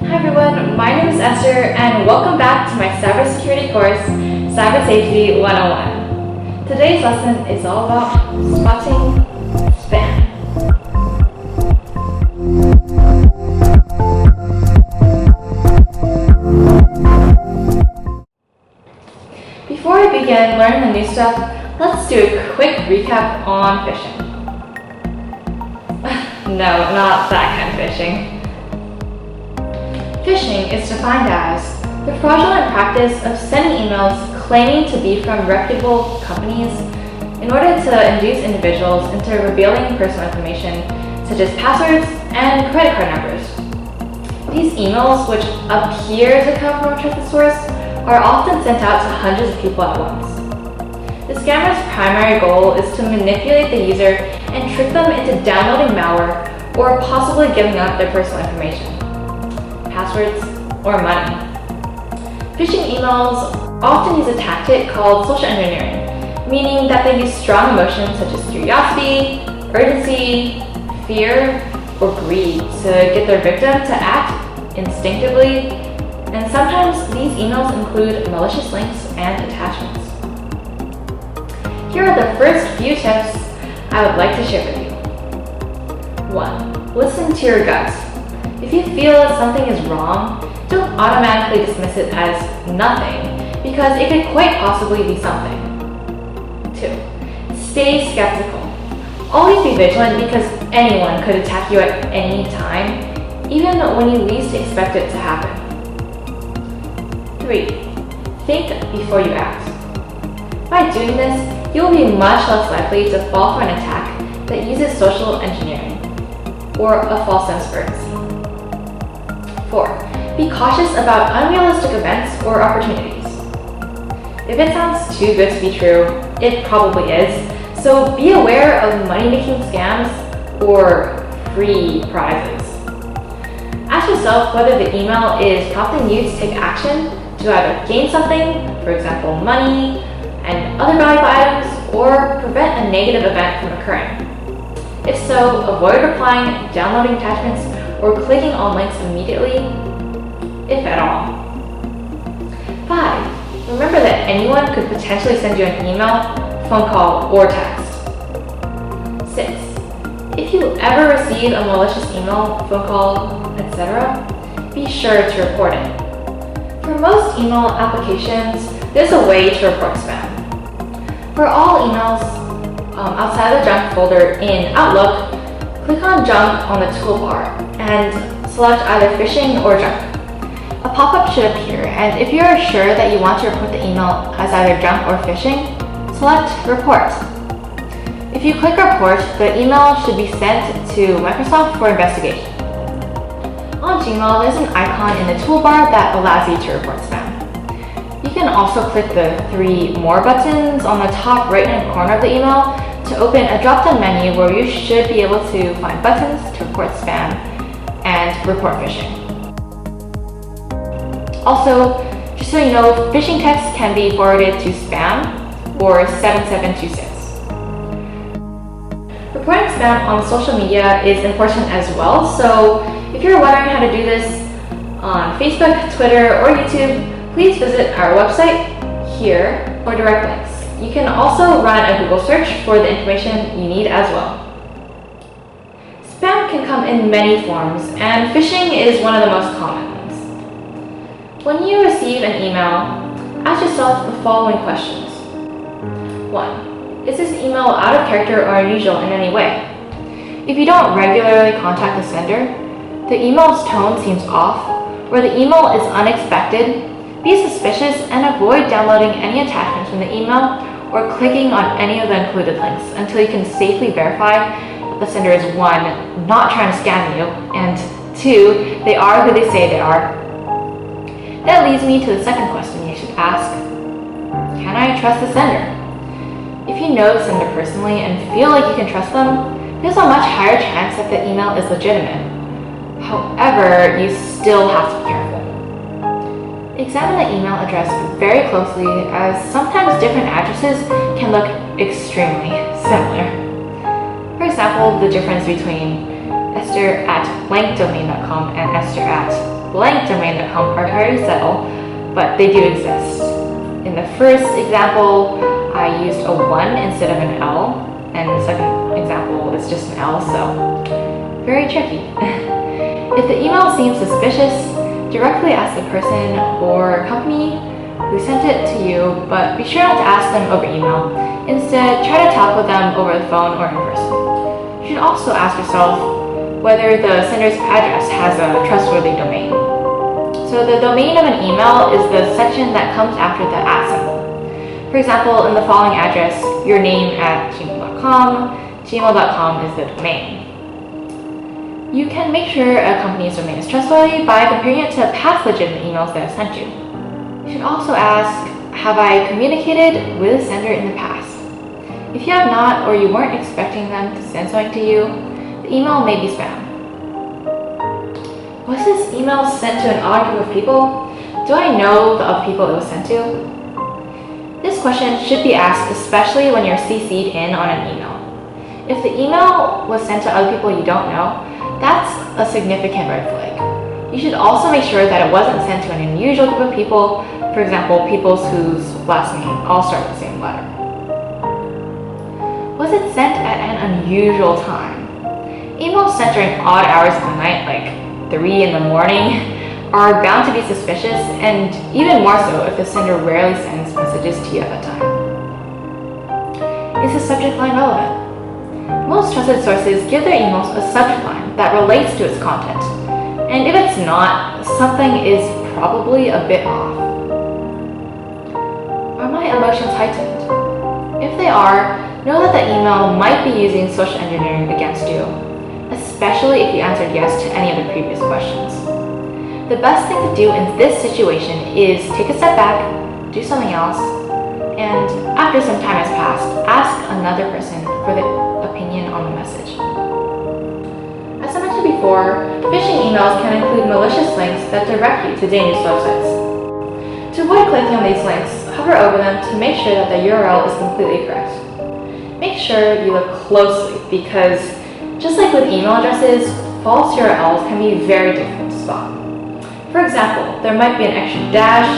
Hi everyone, my name is Esther and welcome back to my cybersecurity course, CyberSafety 101. Today's lesson is all about spotting spam. Before we begin learning the new stuff, let's do a quick recap on phishing. No, not that kind of phishing. Phishing is defined as the fraudulent practice of sending emails claiming to be from reputable companies in order to induce individuals into revealing personal information such as passwords and credit card numbers. These emails, which appear to come from a trusted source, are often sent out to hundreds of people at once. The scammer's primary goal is to manipulate the user and trick them into downloading malware or possibly giving up their personal information, passwords, or money. Phishing emails often use a tactic called social engineering, meaning that they use strong emotions such as curiosity, urgency, fear, or greed to get their victim to act instinctively, and sometimes these emails include malicious links and attachments. Here are the first few tips I would like to share with you. 1. Listen to your gut. If you feel that something is wrong, don't automatically dismiss it as nothing, because it could quite possibly be something. 2. Stay skeptical. Always be vigilant because anyone could attack you at any time, even when you least expect it to happen. 3. Think before you act. By doing this, you will be much less likely to fall for an attack that uses social engineering or a false sense of urgency. 4. Be cautious about unrealistic events or opportunities. If it sounds too good to be true, it probably is, so be aware of money-making scams or free prizes. Ask yourself whether the email is prompting you to take action to either gain something, for example money and other valuable items, or prevent a negative event from occurring. If so, avoid replying, downloading attachments, or clicking on links immediately, if at all. 5. Remember that anyone could potentially send you an email, phone call, or text. 6. If you ever receive a malicious email, phone call, etc., be sure to report it. For most email applications, there's a way to report spam. For all emails outside the junk folder in Outlook, click on Junk on the toolbar and select either phishing or junk. A pop-up should appear, and if you are sure that you want to report the email as either junk or phishing, select Report. If you click Report, the email should be sent to Microsoft for investigation. On Gmail, there's an icon in the toolbar that allows you to report spam. You can also click the 3 more buttons on the top right-hand corner of the email to open a drop-down menu where you should be able to find buttons to report spam and report phishing. Also, just so you know, phishing texts can be forwarded to spam or 7726. Reporting spam on social media is important as well, so if you're wondering how to do this on Facebook, Twitter, or YouTube, please visit our website here for direct links. You can also run a Google search for the information you need as well. Spam can come in many forms, and phishing is one of the most common ones. When you receive an email, ask yourself the following questions. 1. Is this email out of character or unusual in any way? If you don't regularly contact the sender, the email's tone seems off, or the email is unexpected, be suspicious and avoid downloading any attachments from the email or clicking on any of the included links until you can safely verify that the sender is 1. Not trying to scam you, and 2. They are who they say they are. That leads me to the second question you should ask. Can I trust the sender? If you know the sender personally and feel like you can trust them, there's a much higher chance that the email is legitimate. However, you still have to be careful. Examine the email address very closely, as sometimes different addresses can look extremely similar. For example, the difference between Esther@blankdomain.com and Esther@ blank.domain.com are very subtle, but they do exist. In the first example, I used a 1 instead of an L, and the second example is just an L, so very tricky. If the email seems suspicious, directly ask the person or company who sent it to you, but be sure not to ask them over email. Instead, try to talk with them over the phone or in person. You should also ask yourself whether the sender's address has a trustworthy domain. So the domain of an email is the section that comes after the @ symbol. For example, in the following address, your name at gmail.com, gmail.com is the domain. You can make sure a company's domain is trustworthy by comparing it to past legitimate emails they have sent you. You should also ask, have I communicated with the sender in the past? If you have not, or you weren't expecting them to send something to you, the email may be spam. Was this email sent to an odd group of people? Do I know the other people it was sent to? This question should be asked especially when you're CC'd in on an email. If the email was sent to other people you don't know, that's a significant red flag. You should also make sure that it wasn't sent to an unusual group of people, for example, people whose last name all start with the same letter. Was it sent at an unusual time? Emails sent during odd hours of the night, like 3 in the morning, are bound to be suspicious, and even more so if the sender rarely sends messages to you at that time. Is the subject line relevant? Most trusted sources give their emails a subject line that relates to its content, and if it's not, something is probably a bit off. Are my emotions heightened? If they are, know that the email might be using social engineering against you, especially if you answered yes to any of the previous questions. The best thing to do in this situation is take a step back, do something else, and after some time has passed, ask another person for the opinion on the message. As I mentioned before, phishing emails can include malicious links that direct you to dangerous websites. To avoid clicking on these links, hover over them to make sure that the URL is completely correct. Make sure you look closely because, just like with email addresses, false URLs can be very difficult to spot. For example, there might be an extra dash,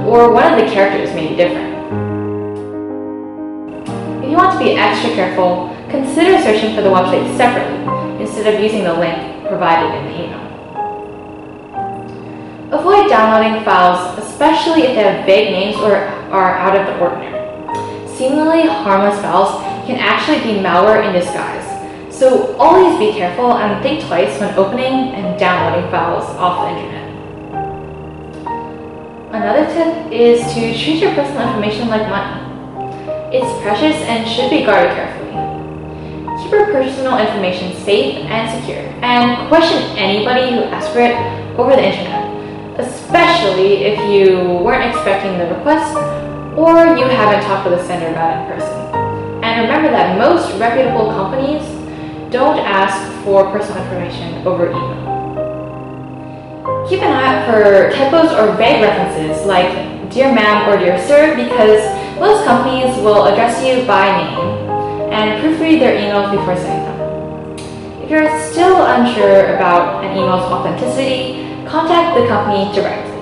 or one of the characters may be different. If you want to be extra careful, consider searching for the website separately instead of using the link provided in the email. Avoid downloading files, especially if they have vague names or are out of the ordinary. Seemingly harmless files can actually be malware in disguise, so always be careful and think twice when opening and downloading files off the internet. Another tip is to treat your personal information like money. It's precious and should be guarded carefully. Keep your personal information safe and secure, and question anybody who asks for it over the internet, especially if you weren't expecting the request or you haven't talked with the sender about it in person. And remember that most reputable companies don't ask for personal information over email. Keep an eye out for typos or vague references like "Dear Ma'am" or "Dear Sir" because most companies will address you by name and proofread their emails before sending them. If you're still unsure about an email's authenticity, contact the company directly.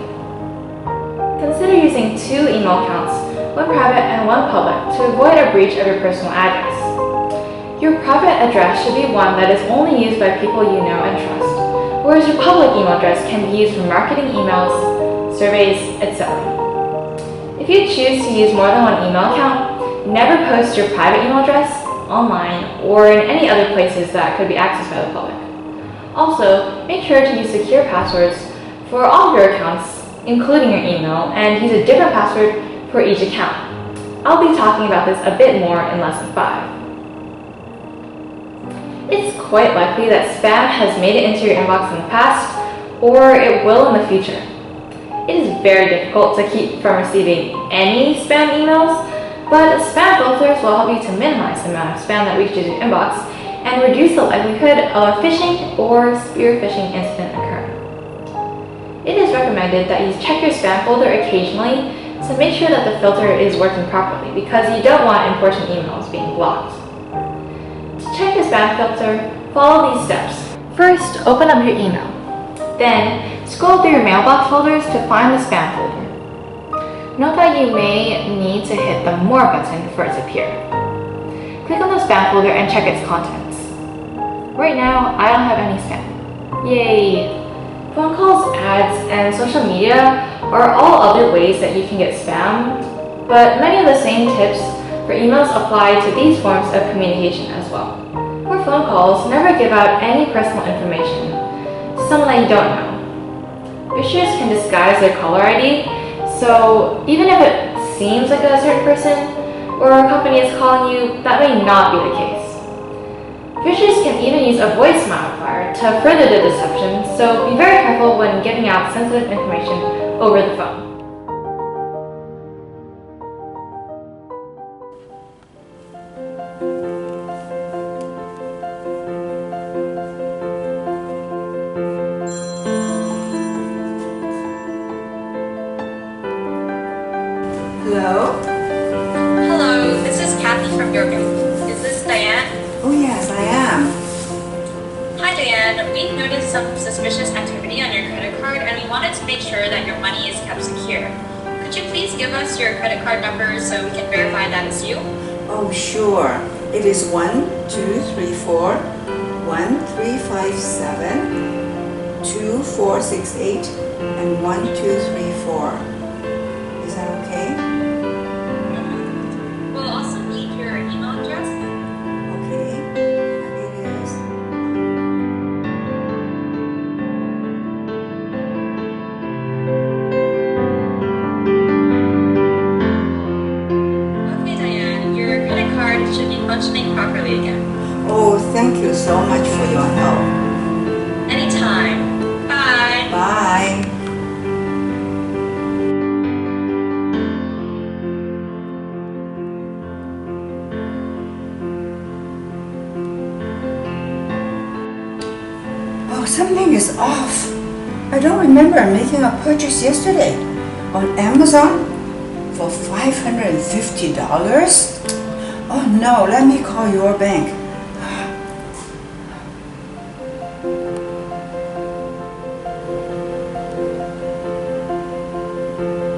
Consider using 2 email accounts, one private and one public, to avoid a breach of your personal address. Your private address should be one that is only used by people you know and trust, whereas your public email address can be used for marketing emails, surveys, etc. If you choose to use more than one email account, never post your private email address online or in any other places that could be accessed by the public. Also, make sure to use secure passwords for all of your accounts, including your email, and use a different password for each account. I'll be talking about this a bit more in Lesson 5. It's quite likely that spam has made it into your inbox in the past, or it will in the future. It is very difficult to keep from receiving any spam emails, but spam filters will help you to minimize the amount of spam that reaches your inbox and reduce the likelihood of a phishing or spear phishing incident occurring. It is recommended that you check your spam folder occasionally to make sure that the filter is working properly because you don't want important emails being blocked. To check your spam filter, follow these steps. First, open up your email. Then, Scroll through your mailbox folders to find the spam folder. Note that you may need to hit the More button for it to appear. Click on the spam folder and check its contents. Right now, I don't have any spam. Yay! Phone calls, ads, and social media are all other ways that you can get spammed, but many of the same tips for emails apply to these forms of communication as well. For phone calls, never give out any personal information to someone that you don't know. Phishers can disguise their caller ID, so even if it seems like a certain person or a company is calling you, that may not be the case. Phishers can even use a voice modifier to further the deception, so be very careful when giving out sensitive information over the phone. Hello? Hello, this is Kathy from your bank. Is this Diane? Oh yes, I am. Hi Diane, we've noticed some suspicious activity on your credit card and we wanted to make sure that your money is kept secure. Could you please give us your credit card number so we can verify that it's you? Oh sure. It is 1234 1357 2468 and 1234. Is that okay? We'll also need your email address. Okay. It is Okay Diane, your credit card should be functioning properly again. Oh, thank you so much for your help. Anytime. Bye. Bye. Oh, something is off. I don't remember making a purchase yesterday on Amazon for $550. Oh no, let me call your bank.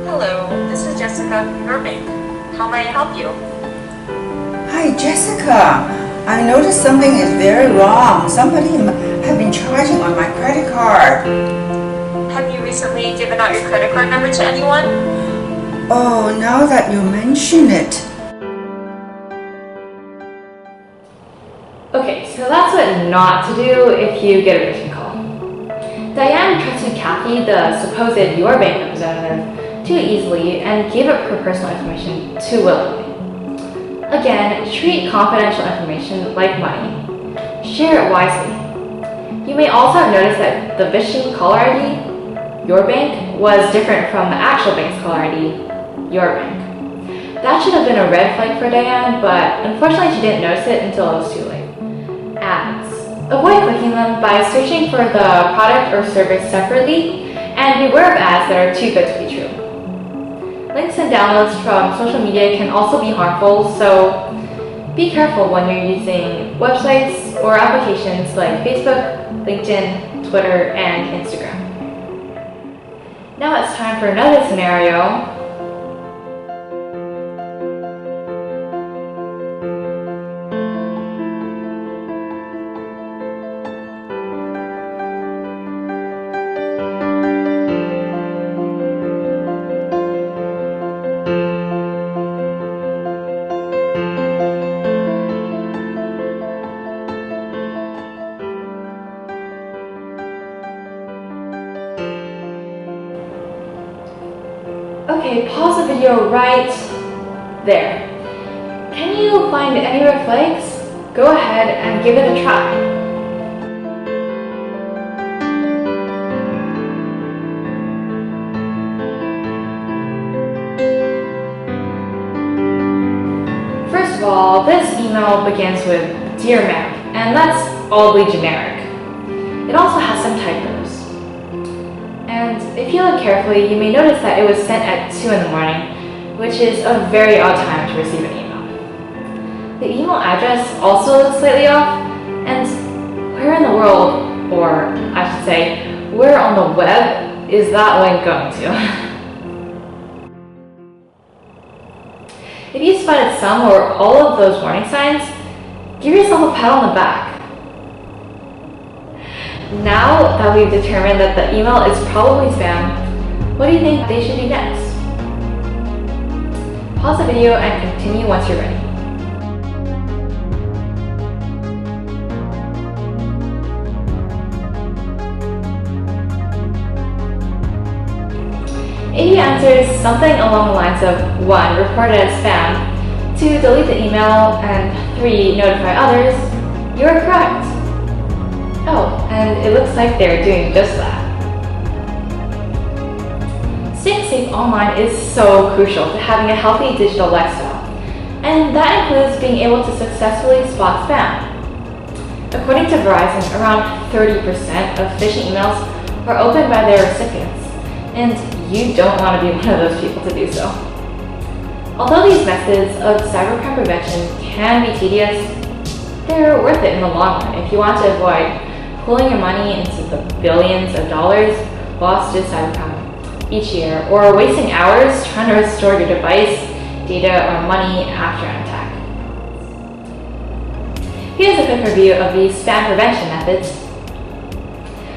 Hello, this is Jessica from your bank. How may I help you? Hi, Jessica. I noticed something is very wrong. Somebody have been charging on my credit card. Have you recently given out your credit card number to anyone? Oh, now that you mention it. Okay, so that's what not to do if you get a phishing call. Diane trusted Kathy, the supposed your bank representative, too easily and gave up her personal information too willingly. Again, treat confidential information like money. Share it wisely. You may also have noticed that the vishing caller ID, your bank, was different from the actual bank's caller ID, your bank. That should have been a red flag for Diane, but unfortunately she didn't notice it until it was too late. Ads. Avoid clicking them by searching for the product or service separately, and beware of ads that are too good to be true. Links and downloads from social media can also be harmful, so be careful when you're using websites or applications like Facebook, LinkedIn, Twitter, and Instagram. Now it's time for another scenario. Okay, pause the video right there. Can you find any red flags? Go ahead and give it a try. First of all, this email begins with Dear Ma'am, and that's oddly generic. It also has some typos. And if you look carefully, you may notice that it was sent at 2 in the morning, which is a very odd time to receive an email. The email address also looks slightly off, and where in the world, or I should say, where on the web is that link going to? If you spotted some or all of those warning signs, give yourself a pat on the back. Now that we've determined that the email is probably spam, what do you think they should do next? Pause the video and continue once you're ready. If you answers something along the lines of 1. Report it as spam, 2. Delete the email, and 3. Notify others, you are correct. Oh, and it looks like they're doing just that. Staying safe online is so crucial to having a healthy digital lifestyle, and that includes being able to successfully spot spam. According to Verizon, around 30% of phishing emails are opened by their recipients, and you don't want to be one of those people to do so. Although these methods of cybercrime prevention can be tedious, they're worth it in the long run if you want to avoid pulling your money into the billions of dollars lost to cybercrime each year, or wasting hours trying to restore your device, data, or money after an attack. Here's a quick review of these spam prevention methods.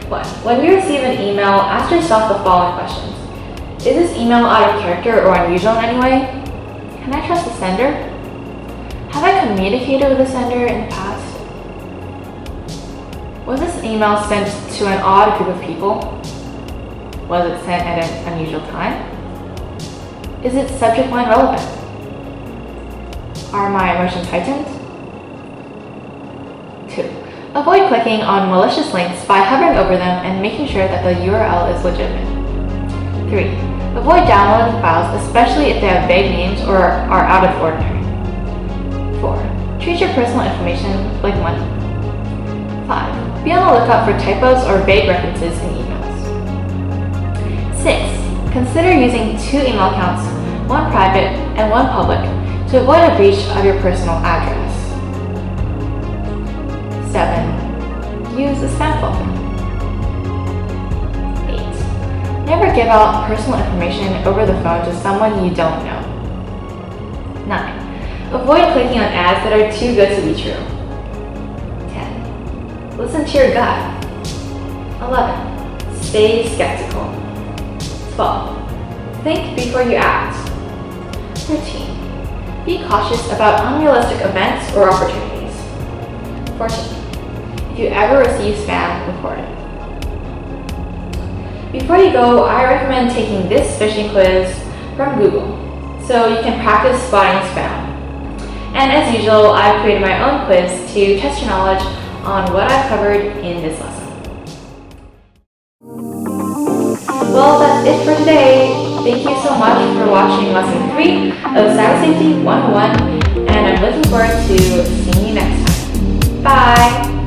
1. When you receive an email, ask yourself the following questions. Is this email out of character or unusual in any way? Can I trust the sender? Have I communicated with the sender in the past? Was this email sent to an odd group of people? Was it sent at an unusual time? Is its subject line relevant? Are my emotions heightened? 2. Avoid clicking on malicious links by hovering over them and making sure that the URL is legitimate. 3. Avoid downloading files, especially if they have vague names or are out of the ordinary. 4. Treat your personal information like money. 5. Be on the lookout for typos or vague references in emails. 6. Consider using 2 email accounts, one private and one public, to avoid a breach of your personal address. 7. Use a spam filter. 8. Never give out personal information over the phone to someone you don't know. 9. Avoid clicking on ads that are too good to be true. 10. Listen to your gut. 11. Stay skeptical. 12. Think before you act. 13. Be cautious about unrealistic events or opportunities. 14. If you ever receive spam, report it. Before you go, I recommend taking this phishing quiz from Google so you can practice spotting spam. And as usual, I've created my own quiz to test your knowledge on what I've covered in this lesson. Well, that's it for today. Thank you so much for watching Lesson 3 of CyberSafety 101, and I'm looking forward to seeing you next time. Bye!